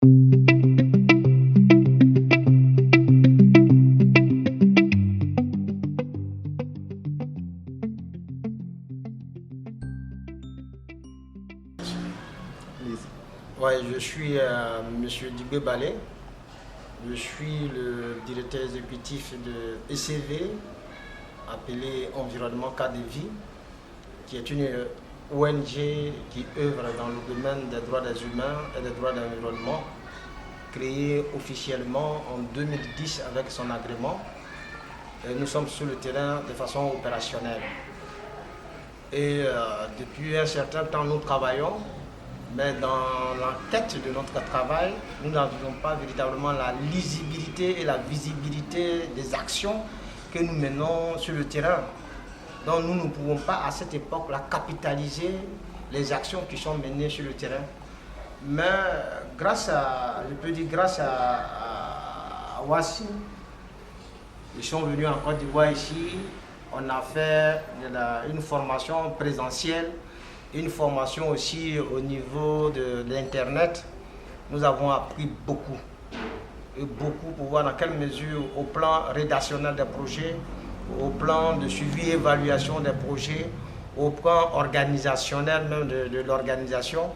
Ouais, je suis Monsieur Dibé Balé. Je suis le directeur exécutif de ECV, appelé Environnement Cadre de Vie, qui est une ONG qui œuvre dans le domaine des droits des humains et des droits de l'environnement, créée officiellement en 2010 avec son agrément. Et nous sommes sur le terrain de façon opérationnelle. Et depuis un certain temps, nous travaillons. Mais dans la quête de notre travail, nous n'avions pas véritablement la lisibilité et la visibilité des actions que nous menons sur le terrain. Donc nous ne pouvons pas à cette époque-là capitaliser les actions qui sont menées sur le terrain. Mais grâce à Wassim, ils sont venus en Côte d'Ivoire ici, on a fait une formation présentielle, une formation aussi au niveau de l'Internet. Nous avons appris beaucoup. Et beaucoup pour voir dans quelle mesure, au plan rédactionnel des projets, au plan de suivi et évaluation des projets, au plan organisationnel même de l'organisation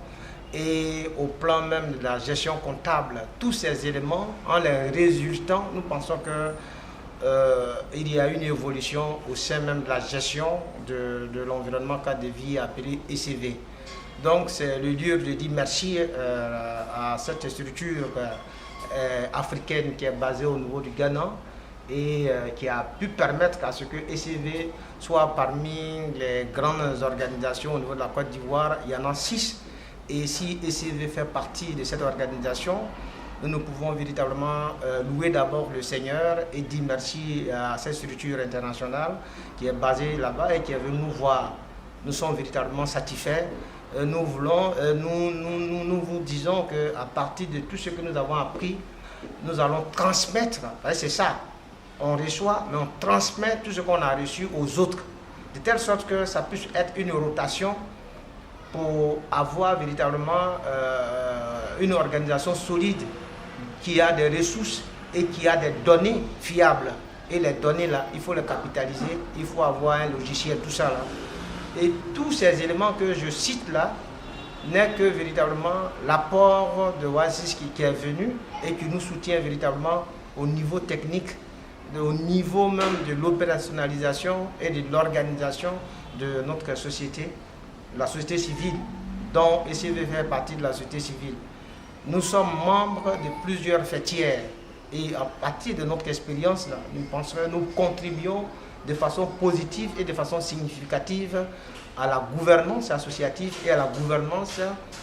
et au plan même de la gestion comptable. Tous ces éléments, en les résultant, nous pensons que il y a une évolution au sein même de la gestion de l'environnement cadre de vie appelé ECV. Donc c'est le lieu de dire merci à cette structure africaine qui est basée au niveau du Ghana et qui a pu permettre à ce que ECV soit parmi les grandes organisations au niveau de la Côte d'Ivoire. Il y en a 6 et si ECV fait partie de cette organisation, nous pouvons véritablement louer d'abord le Seigneur et dire merci à cette structure internationale qui est basée là-bas et qui est venue nous voir. Nous sommes véritablement satisfaits. Nous vous disons qu'à partir de tout ce que nous avons appris, nous allons transmettre. C'est ça. On reçoit, mais on transmet tout ce qu'on a reçu aux autres. De telle sorte que ça puisse être une rotation pour avoir véritablement une organisation solide qui a des ressources et qui a des données fiables. Et les données là, il faut les capitaliser, il faut avoir un logiciel, tout ça là. Et tous ces éléments que je cite là n'est que véritablement l'apport de Oasis qui est venu et qui nous soutient véritablement au niveau technique, au niveau même de l'opérationnalisation et de l'organisation de notre société, la société civile, dont ECV fait partie de la société civile. Nous sommes membres de plusieurs fêtières et à partir de notre expérience, là, nous contribuons de façon positive et de façon significative à la gouvernance associative et à la gouvernance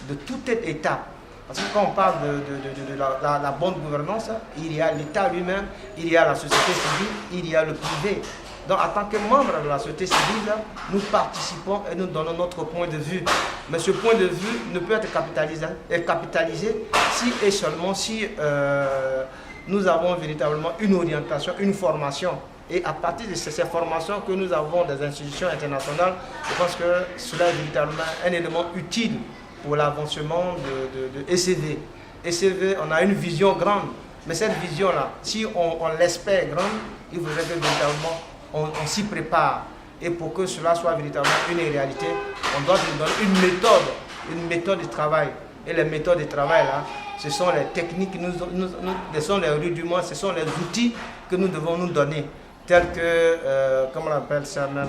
de tout État. Parce que quand on parle de la bonne gouvernance, il y a l'État lui-même, il y a la société civile, il y a le privé. Donc en tant que membre de la société civile, nous participons et nous donnons notre point de vue. Mais ce point de vue ne peut être capitalisé si et seulement si nous avons véritablement une orientation, une formation. Et à partir de ces formations que nous avons des institutions internationales, je pense que cela est véritablement un élément utile pour l'avancement de ECV. ECV, on a une vision grande, mais cette vision-là, si on l'espère grande, il faudrait que véritablement on s'y prépare. Et pour que cela soit véritablement une réalité, on doit lui donner une méthode de travail. Et les méthodes de travail, là, ce sont les techniques, ce sont les rudiments, ce sont les outils que nous devons nous donner. Tels que, comment on appelle ça même,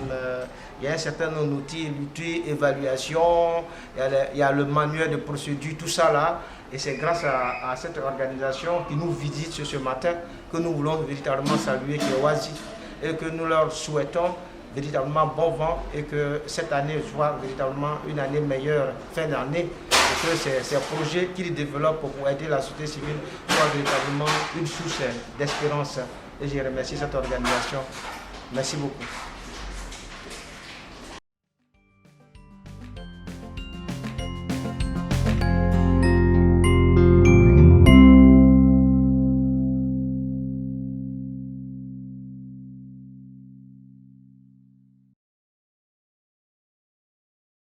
il y a un certain nombre d'outils, l'outil évaluation, il y a le manuel de procédure, tout ça là. Et c'est grâce à cette organisation qui nous visite ce matin que nous voulons véritablement saluer, qui est Oasis, et que nous leur souhaitons véritablement bon vent et que cette année soit véritablement une année meilleure, fin d'année, et que ces projets qu'ils développent pour aider la société civile soient véritablement une source d'espérance. Et je remercie cette organisation. Merci beaucoup.